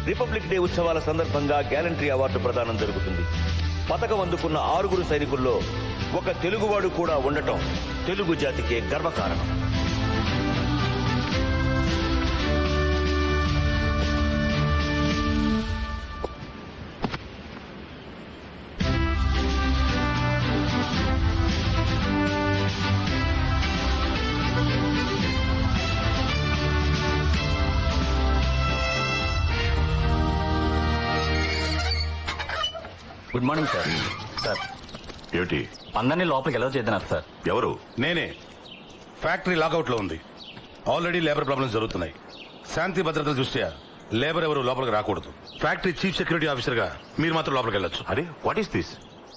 Republic day ఉత్సవాల సందర్భంగా gallantry award ప్రదానం జరుగుతుంది. పతకం అందుకున్న 6 సైనికుల్లో ఒక తెలుగువాడు కూడా ఉండటం తెలుగు జాతికే గర్వకారణం. Good morning sir. సార్ ఏమిటి? అందరినీ లోపలికి ఎలా చేద్దారు సార్? ఎవరు? నేనే. ఫ్యాక్టరీ లాకౌట్ లో ఉంది. ఆల్రెడీ లేబర్ ప్రాబ్లమ్స్ జరుగుతున్నాయి. శాంతి భద్రతల దృష్ట్యా లేబర్ ఎవరు లోపలికి రాకూడదు. ఫ్యాక్టరీ చీఫ్ సెక్యూరిటీ ఆఫీసర్ గా మీరు మాత్రం లోపలికి వెళ్ళొచ్చు. అరే వాట్ ఈస్ దిస్?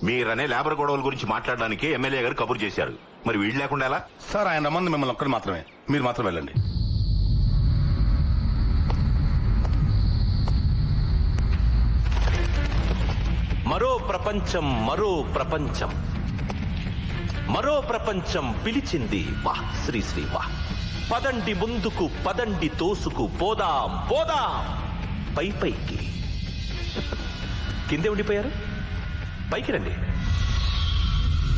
మీరనే లేబర్ గొడవల గురించి మాట్లాడడానికి ఎమ్మెల్యే గారు కబురు చేశారు. మరి వీళ్ళు లేకుండా ఎలా? సార్ ఆయన రమ్మంది మిమ్మల్ని ఒక్కరు మాత్రమే. మీరు మాత్రం వెళ్ళండి. మరో ప్రపంచం, మరో ప్రపంచం, మరో ప్రపంచం పిలిచింది. వాహ్ శ్రీ శ్రీ వాహ్. పదండి ముందుకు, పదండి తోసుకు, పోదాం పోదాం పై పైకి. కిందే ఉండిపోయారు, పైకి రండి.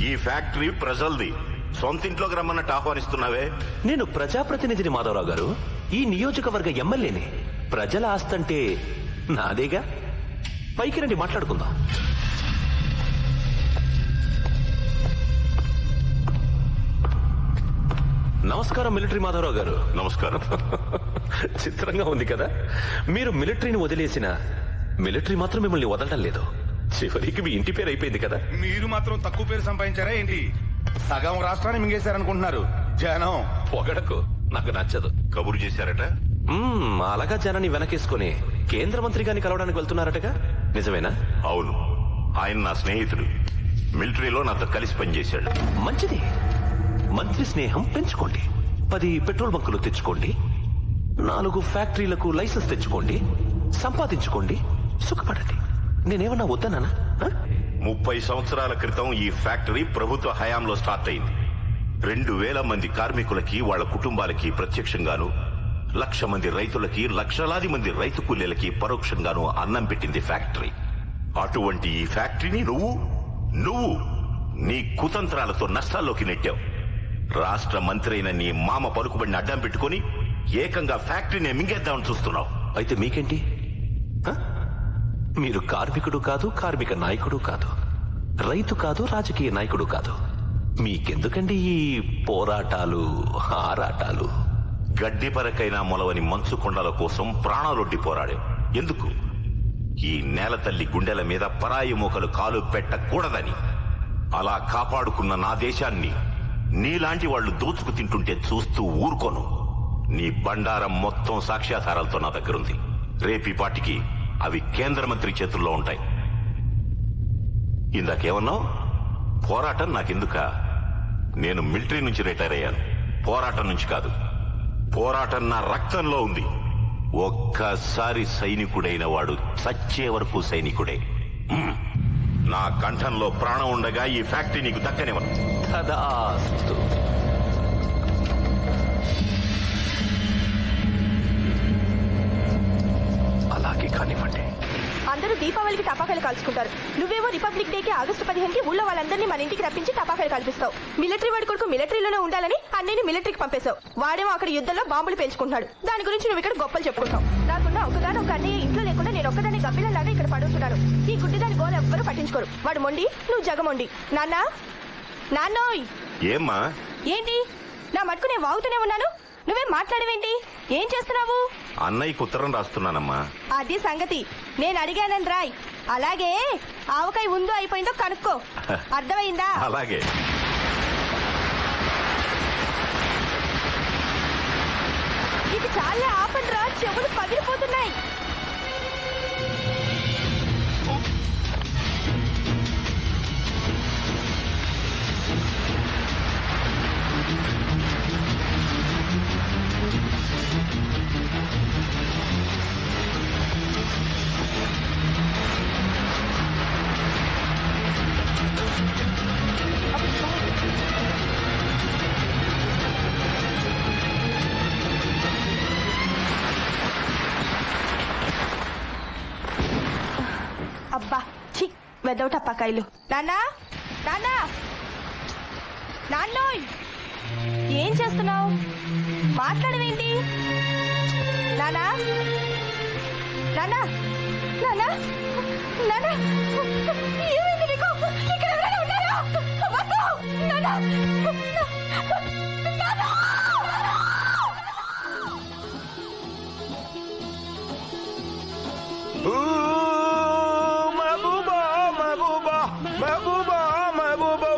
ఈ ఫ్యాక్టరీ ప్రజల్ది. సొంతింట్లోకి రమ్మన్నట్టు ఆహ్వానిస్తున్నావే. నేను ప్రజాప్రతినిధిని మాధవరావు గారు. ఈ నియోజకవర్గ ఎమ్మెల్యేని. ప్రజల ఆస్తంటే నాదేగా. పైకి రండి, మాట్లాడుకుందాం. నమస్కారం మిలిటరీ మాధవరావు గారు. నమస్కారం. చిత్రంగా ఉంది కదా, మీరు మిలిటరీని వదిలేసిన మిలిటరీ మాత్రం మిమ్మల్ని వదలడం లేదు. చివరికి మీ ఇంటి పేరు అయిపోయింది కదా. మీరు మాత్రం తక్కువ పేరు సంపాదించారా ఏంటి? సగం రాష్ట్రాన్ని మింగేశారనుకుంటున్నారు జనం. పొగడకు, నాకు నచ్చదు. కబురు చేశారట. అలాగా జనాన్ని వెనకేసుకుని కేంద్ర మంత్రి గారిని కలవడానికి వెళ్తున్నారటగా, నిజమేనా? అవును, ఆయన నా స్నేహితుడు. మిలిటరీలో నాతో కలిసి పనిచేశాడు. మంచిది. మంత్రి స్నేహం పెంచుకోండి. 10 పెట్రోల్ బంకులు తెచ్చుకోండి, 4 ఫ్యాక్టరీలకు లైసెన్స్ తెచ్చుకోండి, సంపాదించుకోండి, సుఖపడండి. నేనేమన్నా వద్దనా? 30 సంవత్సరాల క్రితం ఈ ఫ్యాక్టరీ ప్రభుత్వ హయాంలో స్టార్ట్ అయింది. 2000 మంది కార్మికులకి, వాళ్ళ కుటుంబాలకి ప్రత్యక్షంగాను, 1,00,000 మంది రైతులకి, లక్షలాది మంది రైతు కూలీలకి పరోక్షంగాను అన్నం పెట్టింది ఫ్యాక్టరీ. అటువంటి ఈ ఫ్యాక్టరీని నువ్వు నీ కుతంత్రాలతో నష్టాల్లోకి నెట్టావు. రాష్ట్ర మంత్రి అయిన నీ మామ పలుకుబడిని అడ్డం పెట్టుకుని ఏకంగా ఫ్యాక్టరీని మింగేద్దామని చూస్తున్నావు. అయితే మీకేంటి? మీరు కార్మికుడు కాదు, కార్మిక నాయకుడు కాదు, రైతు కాదు, రాజకీయ నాయకుడు కాదు. మీకెందుకండి ఈ పోరాటాలు, ఆరాటాలు? గడ్డి పరకైనా మొలవని మంచు కొండల కోసం ప్రాణాలొడ్డి పోరాడావు. ఎందుకు? ఈ నేల తల్లి గుండెల మీద పరాయి మోకలు కాలు పెట్టకూడదని. అలా కాపాడుకున్న నా దేశాన్ని నీలాంటి వాళ్లు దోచుకు తింటుంటే చూస్తూ ఊరుకోను. నీ బండారం మొత్తం సాక్ష్యాధారాలతో నా దగ్గరుంది. రేపీ పాటికి అవి కేంద్ర మంత్రి చేతుల్లో ఉంటాయి. ఇందాకేమన్నావు? పోరాటం నాకెందుక? నేను మిలిటరీ నుంచి రిటైర్ అయ్యాను. పోరాటం నుంచి కాదు. పోరాటం నా రక్తంలో ఉంది. ఒక్కసారి సైనికుడైన వాడు చచ్చే వరకు సైనికుడే. నా కంఠంలో ప్రాణం ఉండగా ఈ ఫ్యాక్టరీ నీకు దక్కనివ్వను. తదాస్తు. అలాగే కానివ్వండి. అందరూ దీపావళికి టపాకాయలు కాల్చుకుంటారు. నువ్వేమో రిపబ్లిక్ డేకి ఆగస్టు 15కి ఊళ్ళో వాళ్ళందరినీ మన ఇంటికి రప్పించి టపాకాయలు కాల్పిస్తావు. మిలిటరీ వాడి కొడుకు మిలిటరీలోనే ఉండాలని అన్నయ్యని మిలిటరీకి పంపేశావు. వాడేమో అక్కడ యుద్ధంలో బాంబులు పేల్చుకుంటున్నాడు. దాని గురించి నువ్వు ఇక్కడ గొప్పలు చెప్పుకుంటావు. నాకున్న ఒకదాని ఒక అన్నయ్య ఇంట్లో లేకుండా నేను ఒక్కదాన్ని గబ్బిలలాగా ఇక్కడ పడుతున్నాను. ఈ గుడ్డిదాని గోలు ఎవ్వరూ పట్టించుకోరు. వాడు మొండి, నువ్వు జగమొండి. నాన్నోయ్. ఏమ్మా? ఏంటి? నా మటుకు నేను వాగుతూనే ఉన్నాను, నువ్వేం మాట్లాడవేంటి? ఏం చేస్తున్నావు? అన్నయ్యకు ఉత్తరం రాస్తున్నానమ్మా. అది సంగతి. నేను అడిగానని రాయ్. అలాగే ఆవకాయ ఉందో అయిపోయిందో కనుక్కో. అర్థమైందా? అలాగే. ఇది చాలా ఆపండ్రా, చెవులు పగిలిపోతున్నాయి. వెదవ టపాకాయలు. నాన్నా నాన్నా నాన్నోయ్, ఏం చేస్తున్నావు? మాట్లాడవేంటి? నానా నానా నానా నానా, ఏమైంది నీకు? ఇక్కడ ఎవరైనా ఉన్నారా? వద్దు! నానా! నానా! महबूबा महबूबा महबूबा महबूबा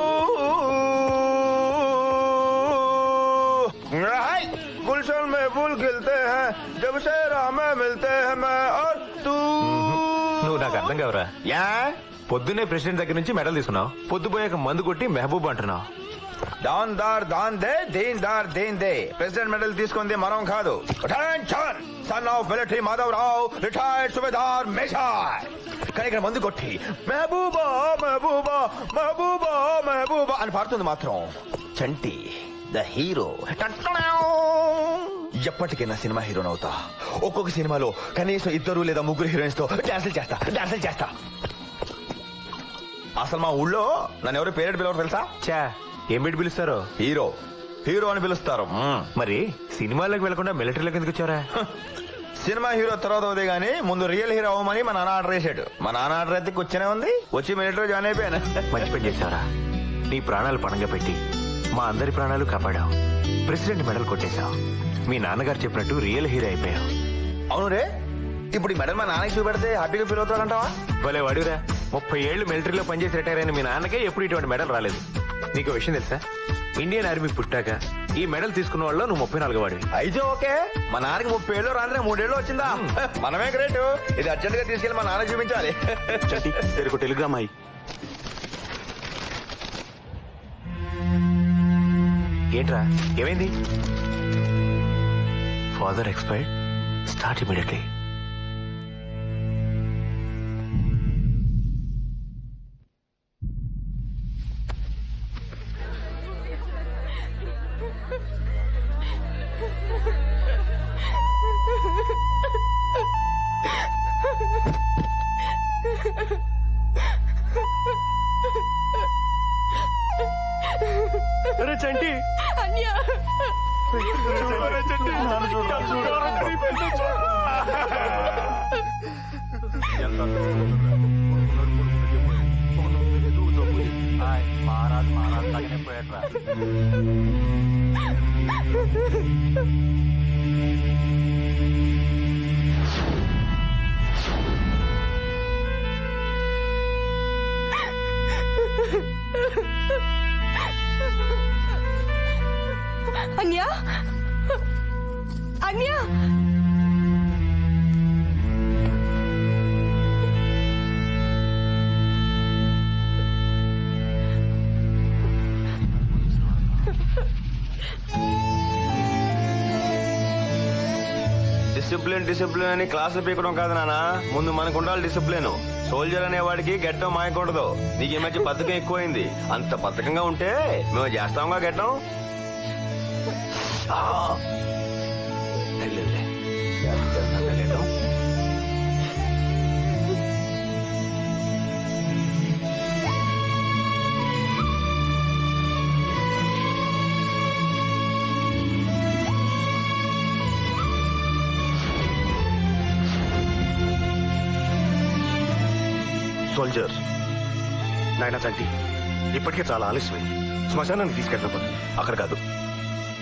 हाय गुलशन में फूल खिलते हैं जब से राह में मिलते हैं मैं और तू. నువ్వు నాకు అర్థం కావరా? యా పొద్దున్నే ప్రెసిడెంట్ దగ్గర నుంచి మెడల్ తీసుకున్నావు, పొద్దుపోయాక మందు కొట్టి మెహబూబ్ అంటున్నావు. దాన్ దార్ దాన్ దే దీన్ దార్ దీన్ దే. ప్రెసిడెంట్ మెడల్ తీసుకుంది మనం కాదు. Attention, son of military Madhavarao, retired subedar major. కానీ ఇక్కడ మందు కొట్టి మెహబూబా మెహబూబా మెహబూబా మెహబూబా అని పాడుతుంది మాత్రం చంటి ద హీరో. ఎప్పటికైనా సినిమా హీరోనవుతా. ఒక్కొక్క సినిమాలో కనీసం 2 లేదా 3 హీరోయిన్స్ తో డాన్సులు చేస్తా. అసలు మా ఊళ్ళో నన్ను ఎవరు పేరెడ్ పిలవరు తెలుసా? చా, ఏం పెట్టి పిలుస్తారు? హీరో అని పిలుస్తారు. మరి సినిమాలోకి వెళ్లకుండా మిలిటరీలోకి ఎందుకు వచ్చారా? సినిమా హీరో తర్వాత అవుతాయి గానీ ముందు రియల్ హీరో అవ్వమని మా నాన్న ఆర్డర్ చేశాడు. మా నాన్న ఆర్డర్ అయితే కూర్చొనే ఉంది. వచ్చి మిలిటరీ జాయిన్ అయిపోయాను. మంచి పని చేశారా? నీ ప్రాణాలు పణంగా పెట్టి మా అందరి ప్రాణాలు కాపాడావు. President medal కొట్టేశావు. మీ నాన్నగారు చెప్పినట్టు రియల్ హీరో అయిపోయావు. అవును రే, ఇప్పుడు ఈ మెడల్ మా నాన్నకి చూపెడితే హ్యాపీగా ఫీల్ అవుతాడంటావా? భలే వాడిరా, 30 ఏళ్లు మిలిటరీలో పనిచేసి రిటైర్ అయిన మీ నాన్నకే ఎప్పుడు ఇటువంటి మెడల్ రాలేదు. నీకు విషయం తెలుసా? ఇండియన్ ఆర్మీ పుట్టాక ఈ మెడల్ తీసుకున్న వాళ్ళు నువ్వు 34 వాడివి. అయితే ఓకే, మా నాన్నకి 30 ఏళ్ళు రాంద్రే 3 ఏళ్ళు వచ్చిందా? మనమే గ్రేట్. ఇది అర్జెంట్ గా తీసుకెళ్లి మా నాన్న చూపించాలి. తెరకు టెలిగ్రామ్ అయ్యి ఏంట్రా, ఏమైంది? Father expired, start immediately. Chanti అన్యా మహారాజ్ లాగానే పోయాట్రా. అన్యా అన్యా డిసిప్లిన్ అని క్లాసులు పీకడం కాదు నాన్న. ముందు మనకు ఉండాలి డిసిప్లిన్. సోల్జర్ అనే వాడికి గెట్టం మాయకూడదు. నీకు ఈ మధ్య బద్ధకం ఎక్కువైంది. అంత బద్ధకంగా ఉంటే మేము చేస్తాంగా గెట్టం. సోల్జర్ నాయన చంటి, ఇప్పటికే చాలా ఆలస్యమైంది. శ్మశానానికి తీసుకెళ్ళకపోతే. అక్కడ కాదు,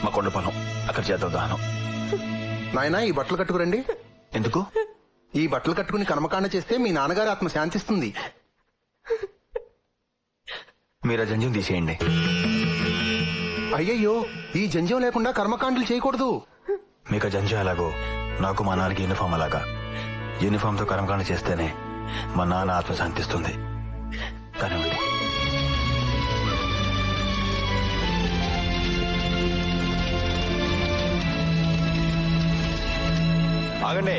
మా కొండ పొలం, అక్కడ చేద్దాం దహనం. నాయనా, ఈ బట్టలు కట్టుకురండి. ఎందుకు? ఈ బట్టలు కట్టుకుని కర్మకాండ చేస్తే మీ నాన్నగారి ఆత్మ శాంతిస్తుంది. మీరు ఆ జంజం తీసేయండి. అయ్యయ్యో, ఈ జంజం లేకుండా కర్మకాండలు చేయకూడదు. మీకు ఆ జంజం ఎలాగో నాకు మా నాన్నకి యూనిఫామ్ అలాగా. యూనిఫామ్ తో కర్మకాండ చేస్తేనే మా నాన్న ఆత్మ శాంతిస్తుంది. కానివ్వండి. ఆగండి.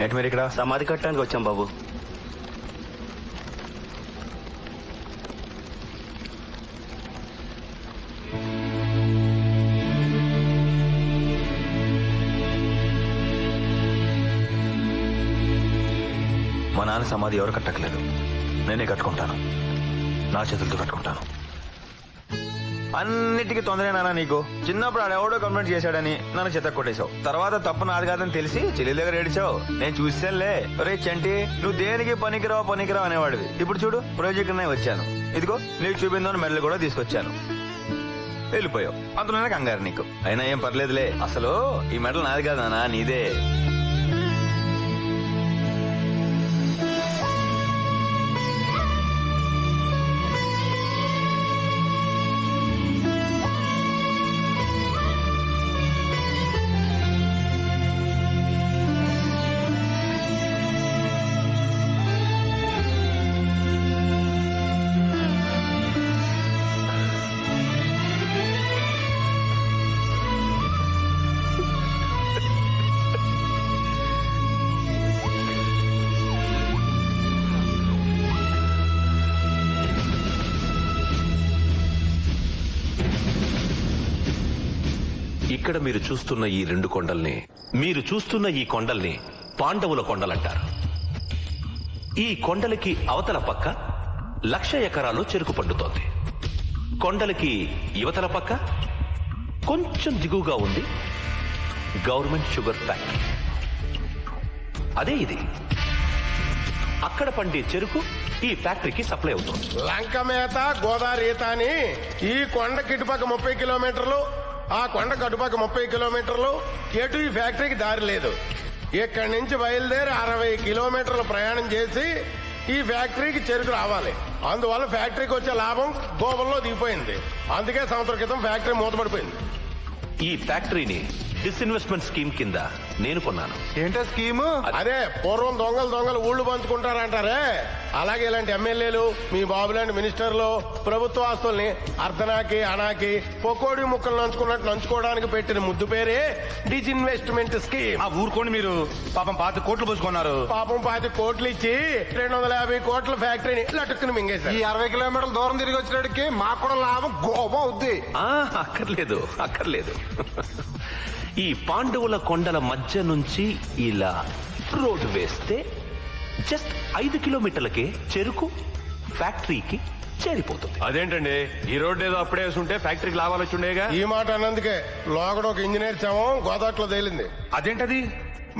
ఏంటి మీరు ఇక్కడ? సమాధి కట్టడానికి వచ్చాం బాబు. మా నాన్న సమాధి ఎవరు కట్టకలేదు, నేనే కట్టుకుంటాను. నా చేతులతో కట్టుకుంటాను. అన్నిటికీ తొందరే నాన్న నీకు. చిన్నప్పుడు ఆడెవడో కంప్లైంట్ చేశాడని నన్ను చెత్త కొట్టేశావు. తర్వాత తప్పు నాది కాదని తెలిసి చెల్లి దగ్గర ఏడిచావు. నేను చూసానులే. రే చంటి, నువ్వు దేనికి పనికిరావు అనేవాడివి. ఇప్పుడు చూడు, ప్రాజెక్ట్ వచ్చాను. ఇదిగో నీకు చూపిందని మెడలు కూడా తీసుకొచ్చాను. వెళ్ళిపోయావు. అంతలోనే కంగారు నీకు. అయినా ఏం పర్లేదులే. అసలు ఈ మెడల్ నాది కాదు నాన్న, నీదే. ఇక్కడ మీరు చూస్తున్న ఈ కొండల్ని పాండవుల కొండలంటారు. ఈ కొండలకి అవతల పక్క 1,00,000 ఎకరాలు చెరుకు పండుతోంది. కొండలకి యువతల పక్క కొంచెం దిగువగా ఉంది గవర్నమెంట్ షుగర్ ఫ్యాక్టరీ. అదే ఇది. అక్కడ పండే చెరుకు ఈ ఫ్యాక్టరీకి సప్లై అవుతుంది. లంక మేత గోదావరి ఈత అని ఈ కొండ కిటుపక్క 30 కిలోమీటర్లు, ఆ కొండ కటుపక్క 30 కిలోమీటర్లు. ఎటు ఈ ఫ్యాక్టరీకి దారి లేదు. ఇక్కడి నుంచి బయలుదేరి 60 కిలోమీటర్లు ప్రయాణం చేసి ఈ ఫ్యాక్టరీకి చెరుకు రావాలి. అందువల్ల ఫ్యాక్టరీకి వచ్చే లాభం గోబల్లో దిగిపోయింది. అందుకే సంవత్సరం క్రితం ఫ్యాక్టరీ మూతపడిపోయింది. ఈ ఫ్యాక్టరీని డిస్ఇన్వెస్ట్మెంట్ స్కీమ్ కింద నేను కొన్నాను. ఏంటో స్కీము? అదే పూర్వం దొంగలు ఊళ్ళు పంచుకుంటారంటారే, అలాగే ఇలాంటి ఎమ్మెల్యేలు, మీ బాబు లాంటి మినిస్టర్లు ప్రభుత్వ ఆస్తుల్ని అర్ధనాకి అనాకి పొకోడి ముక్కలు నంచుకోవడానికి పెట్టిన ముద్దు పేరే డిస్ఇన్వెస్ట్మెంట్ స్కీమ్. ఆ ఊరుకోండి మీరు. పాపం 5 కోట్లు పోసుకున్నారు. పాపం 5 కోట్లు ఇచ్చి 250 కోట్ల ఫ్యాక్టరీని లటుక్కుని మింగేశారు. ఈ 60 కిలోమీటర్ల దూరం తిరిగి వచ్చినడికి మాకు కూడా లాభం గోపం అవుద్ది. అక్కర్లేదు. ఈ పాండవుల కొండల మధ్య నుంచి ఇలా రోడ్డు వేస్తే జస్ట్ 5 కిలోమీటర్లకే చెరుకు ఫ్యాక్టరీకి చేరిపోతుంది. అదేంటండి, ఈ రోడ్డు ఏదో అప్పుడే ఉంటే ఫ్యాక్టరీకి లాభాలు వచ్చుండేగా. ఈ మాట అన్నందుకే లోగడ ఒక ఇంజనీర్ శవం గోదాట్లో తేలింది. అదేంటది?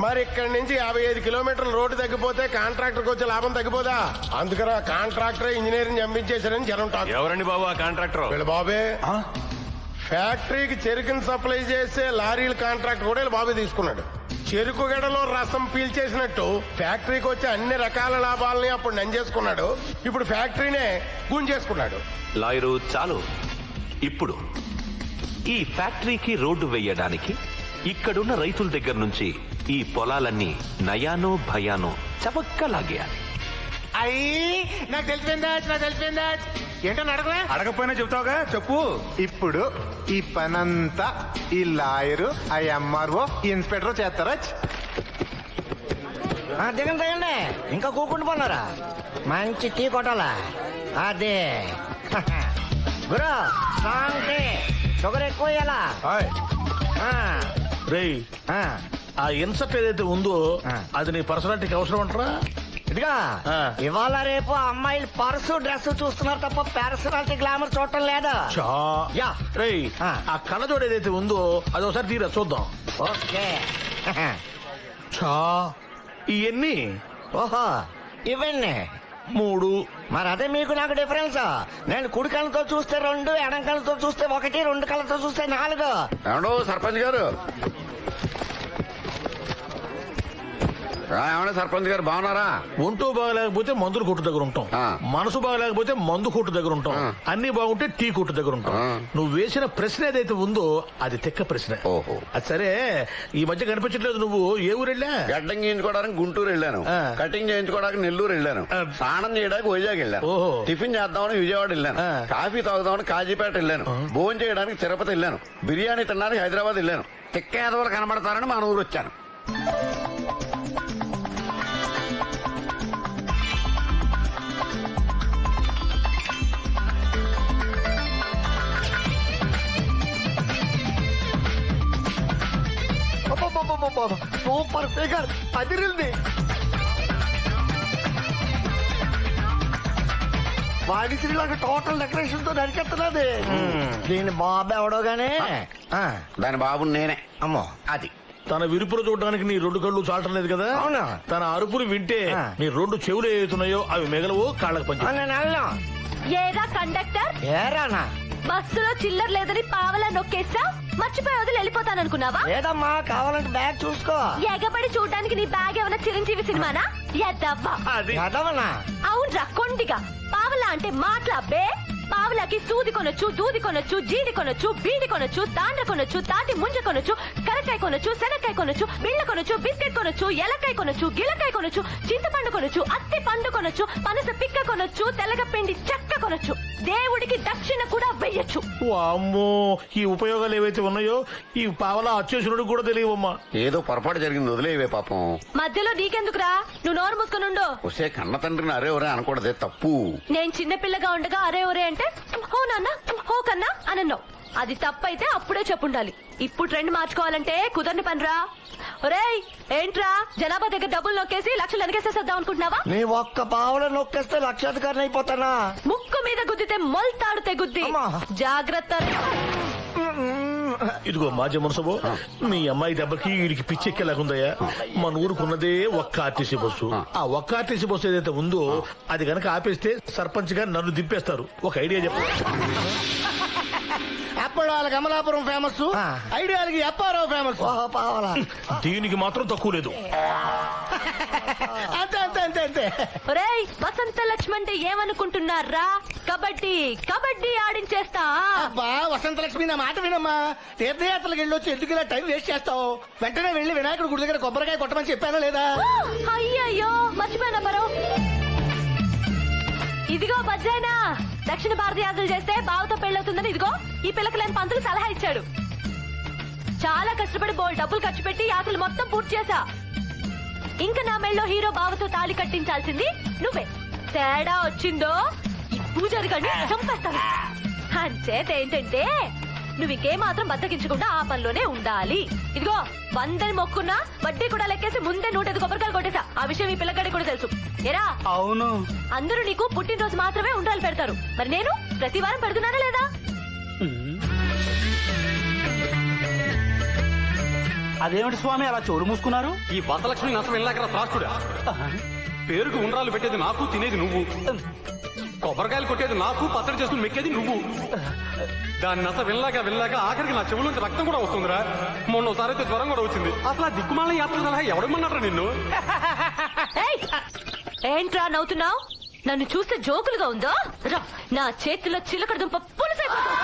మరి ఇక్కడి నుంచి 55 కిలోమీటర్ల రోడ్డు తగ్గిపోతే కాంట్రాక్టర్కి వచ్చే లాభం తగ్గిపోదా? అందుకని ఆ కాంట్రాక్టర్ ఇంజనీరింగ్ చంపించేశారని జనం టాక్. ఎవరండి బాబు ఆ కాంట్రాక్టర్? వీళ్ళ బాబే. ఫ్యాక్టరీకి చెరుకుని సప్లై చేసే లారీల కాంట్రాక్ట్ కూడా వీళ్ళ బాబే తీసుకున్నాడు. చెరుకు గడలో రసం పీల్చేసినట్టు ఫ్యాక్టరీకి వచ్చే అన్ని రకాల లాభాలని అప్పుడు నంజేసుకున్నాడు. ఇప్పుడు ఫ్యాక్టరీనే గుంజేసుకున్నాడు. లాయరు చాలు. ఇప్పుడు ఈ ఫ్యాక్టరీకి రోడ్డు వేయడానికి ఇక్కడున్న రైతుల దగ్గర నుంచి ఈ పొలాలన్నీ నయానో భయానో చవక్కలాగేయాలి. నాకు తెలిసిపోయిందా ఏంటో అడగలే. అడగపోయినా చెప్తావుగా, చెప్పు. ఇప్పుడు ఈ పనంతా ఈ లాయరు, ఆ ఎంఆర్ఓ, ఇన్స్పెక్టర్ చేస్తారా? దిగండి ఇంకా కూకుంటూ పోన్నారా? మంచి టీ కొట్టాలా? అదే గురు సాంగ్ షుగర్ ఎక్కువ ఇయ్యాలా? రేయ్, ఆ ఇన్సెప్ట్ ఏదైతే ఉందో అది నీ పర్సనాలిటీకి అవసరం అంటారా? ఇదిగా ఇవాళ రేపు అమ్మాయిలు పర్సు డ్రెస్ చూస్తున్నారు తప్ప పర్సనాలిటీ గ్లామర్ చూడటం లేదా? యా రేయ్, ఆ కళ్ళజోడు ఏదైతే ఉందో అది ఒకసారి తీరా చూద్దాం. ఓకే. ఇవన్నీ ఓహో ఇవన్నీ 3. మరి అదే మీకు నాకు డిఫరెన్స్. నేను కుడి కళ్ళతో చూస్తే 2, ఎడం కళ్ళతో చూస్తే 1, 2 కళ్ళతో చూస్తే 4. ఏమండో సర్పంచ్ గారు? ఏమన్నా సర్పంచ్ గారు బాగున్నారా? ఒంటూ బాగలేకపోతే మందుల కొట్టు దగ్గర ఉంటాం, మనసు బాగలేకపోతే మందు కొట్టు దగ్గర ఉంటాం, అన్ని బాగుంటే టీ కొట్టు దగ్గర ఉంటాం. నువ్వు వేసిన ప్రశ్న ఏదైతే ఉందో అది తెక్క ప్రశ్న. ఓహో, అది సరే. ఈ మధ్య కనిపించట్లేదు. నువ్వు ఏ ఊరు వెళ్ళా? గడ్డం చేయించుకోవడానికి గుంటూరు వెళ్ళాను, కటింగ్ చేయించుకోవడానికి నెల్లూరు వెళ్ళాను, స్నానం చేయడానికి వైజాగ్ వెళ్ళాను, టిఫిన్ చేద్దామని విజయవాడ వెళ్ళాను, కాఫీ తాగుదామని కాజీపేట వెళ్ళాను, భోజనం చేయడానికి తిరుపతి వెళ్ళాను, బిర్యానీ తినడానికి హైదరాబాద్ వెళ్ళాను. తిక్క ఏదోలు కనబడతారని మన ఊరు వచ్చాను. సూపర్ ఫిగర్ అదిరింది. వాడికి టోటల్ డెకరేషన్ తో నరికెత్తనది దీని బాబు ఎవడోగానే దాని బాబు నేనే. అమ్మో అది తన విరుపులు చూడడానికి నీ రెండు కళ్ళు చాటం లేదు కదా. అవునా? తన అరుపులు వింటే నీ రెండు చెవులు ఏతున్నాయో అవి మిగలవు, కాళ్ళకు పంచి. నేను వెళ్ళను. ఏరా కండక్టర్, ఏరానా బస్సులో చిల్లర లేదని పావలా నొక్కేసా, మర్చిపోయి వదిలి వెళ్ళిపోతాననుకున్నావా? లేదమ్మా, కావాలంటే బ్యాగ్ చూసుకో. ఎగబడి చూడడానికి నీ బ్యాగ్ ఏమైనా చిరంజీవి సినిమానా? ఎద్దవ్వా. చదవనా? అవునరా కొండిగా. పావలా అంటే మాట్లాబే. పావలాకి సూది కొనొచ్చు, దూది కొనొచ్చు, జీడి కొనొచ్చు, బీడి కొనొచ్చు, తాండ్ర కొనొచ్చు, తాటి ముంజ కొనొచ్చు, కరకాయ కొనొచ్చు, శనక్కాయ కొనొచ్చు, బిళ్ళ కొనొచ్చు, బిస్కెట్ కొనొచ్చు, ఎలకాయ కొనొచ్చు, గిలకాయ కొనొచ్చు, చింతపండు కొనొచ్చు, అత్తి పండు కొనొచ్చు, పనస పిక్క కొనొచ్చు, తెల్లగపిండి చెక్క కొనొచ్చు, దేవుడికి దక్షిణ కూడా వెయ్యొచ్చు. అమ్మో, ఈ ఉపయోగాలు ఏవైతే ఉన్నాయో ఈ పావలా అచ్చేసుడు కూడా తెలియవమ్మా. ఏదో పొరపాటు జరిగింది, వదిలేవే పాపం. మధ్యలో నీకెందుకురా, నువ్వు నోరు మూసుకునుండు. వస్తే కన్న తండ్రిని అరే ఒరే అనకూడదే, తప్పు. నేను చిన్నపిల్లగా ఉండగా అరే ఒరే అంటే హో నాన్న హో కన్నా అనన్నావు. అది తప్పైతే అప్పుడే చెప్పుండాలి. ఇప్పుడు ట్రెండ్ మార్చుకోవాలంటే కుదరని పనిరా. ఒరేయ్ ఏంట్రా, జనాభా దగ్గర డబ్బులు నొక్కేసి లక్షలు వెనకేసేద్దాం అనుకుంటున్నావా? నీ ఒక్క పావుల నొక్కేస్తే లక్షాధికారిని అయిపోతానా? ముక్కు మీద గుద్దితే మొల్తాడు తెగుద్ది. జాగ్రత్త. ఇదిగో మాజీ మునసబో, మీ అమ్మాయి దెబ్బకి వీడికి పిచ్చెక్కేలాగుందయ్యా. మన ఊరుకున్నదే ఒక్క ఆర్టీసీ బస్సు. ఆ ఒక్క ఆర్టీసీ బస్సు ఏదైతే ఉందో అది గనక ఆపేస్తే సర్పంచ్ గా నన్ను దింపేస్తారు. ఒక ఐడియా చెప్పు. అప్పుడు వాళ్ళకి అమలాపురం ఫేమస్, ఐడియాలకి అప్పారావు ఫేమస్. దీనికి మాత్రం తక్కువ లేదు. అంతే అంతే అంతే అంతే. ఒరేయ్ వసంత లక్ష్మి అంటే ఏమనుకుంటున్నారా? కబడ్డీ కబడ్డీ ఆడించేస్తా. అబ్బా వసంత లక్ష్మి, నా మాట వినమ్మా. తీర్థయాత్రలకు వెళ్ళొచ్చి ఎందుకు ఇలా టైం వేస్ట్ చేస్తావు? వెంటనే వెళ్లి వినాయకుడి గుడి దగ్గర కొబ్బరికాయ కొట్టమని చెప్పానా లేదా? అయ్యయ్యో మర్చిపోయినా మరో. ఇదిగో బజ్జాయినా, దక్షిణ భారత యాత్రలు చేస్తే బావతో పెళ్ళవుతుందని ఇదిగో ఈ పిల్లకలేని పంతులు సలహా ఇచ్చాడు. చాలా కష్టపడి బోల్ డబ్బులు ఖర్చు పెట్టి యాత్రలు మొత్తం పూర్తి చేశా. ఇంకా నా మెళ్ళో హీరో బావతో తాళి కట్టించాల్సింది నువ్వే. తేడా వచ్చిందో ఈ పూజారి గడిని చంపేస్తాను. అంచేత ఏంటంటే నువ్వు ఇంకే మాత్రం బద్దకించకుండా ఆ పనిలోనే ఉండాలి. ఇదిగో 100 మొక్కున్నా వడ్డీ కూడా లెక్కేసి ముందే 105 కొబ్బరికాయలు కొట్టేశా. ఆ విషయం ఈ పిల్లగాడికి కూడా తెలుసు. ఏరా? అవును. అందరూ నీకు పుట్టినరోజు మాత్రమే ఉండాలి పెడతారు. మరి నేను ప్రతి వారం పెడుతున్నానా లేదా? అదేమిటి స్వామి అలా చోరు మూసుకున్నారు? ఈ బసలక్ష్మి నష్టం వెళ్ళాక త్రాస్తుడా. పేరుకు ఉండ్రాలు పెట్టేది నాకు, తినేది నువ్వు. కొబ్బరికాయలు కొట్టేది నాకు, పచ్చడి చేసుకుని మెక్కేది నువ్వు. దాని నస వెళ్ళాక ఆఖరికి నా చెవుల రక్తం కూడా వస్తుందిరా. మొన్న ఒకసారి అయితే జ్వరం కూడా వచ్చింది. అసలు ఆ దిక్కుమాల యాత్ర సలహా ఎవడమన్నారా నిన్ను? ఏంట్రా నవ్వుతున్నావు? నన్ను చూస్తే జోకులుగా ఉందో? రా, నా చేతిలో చిలకడ దుంప పులుసైపోతుంది.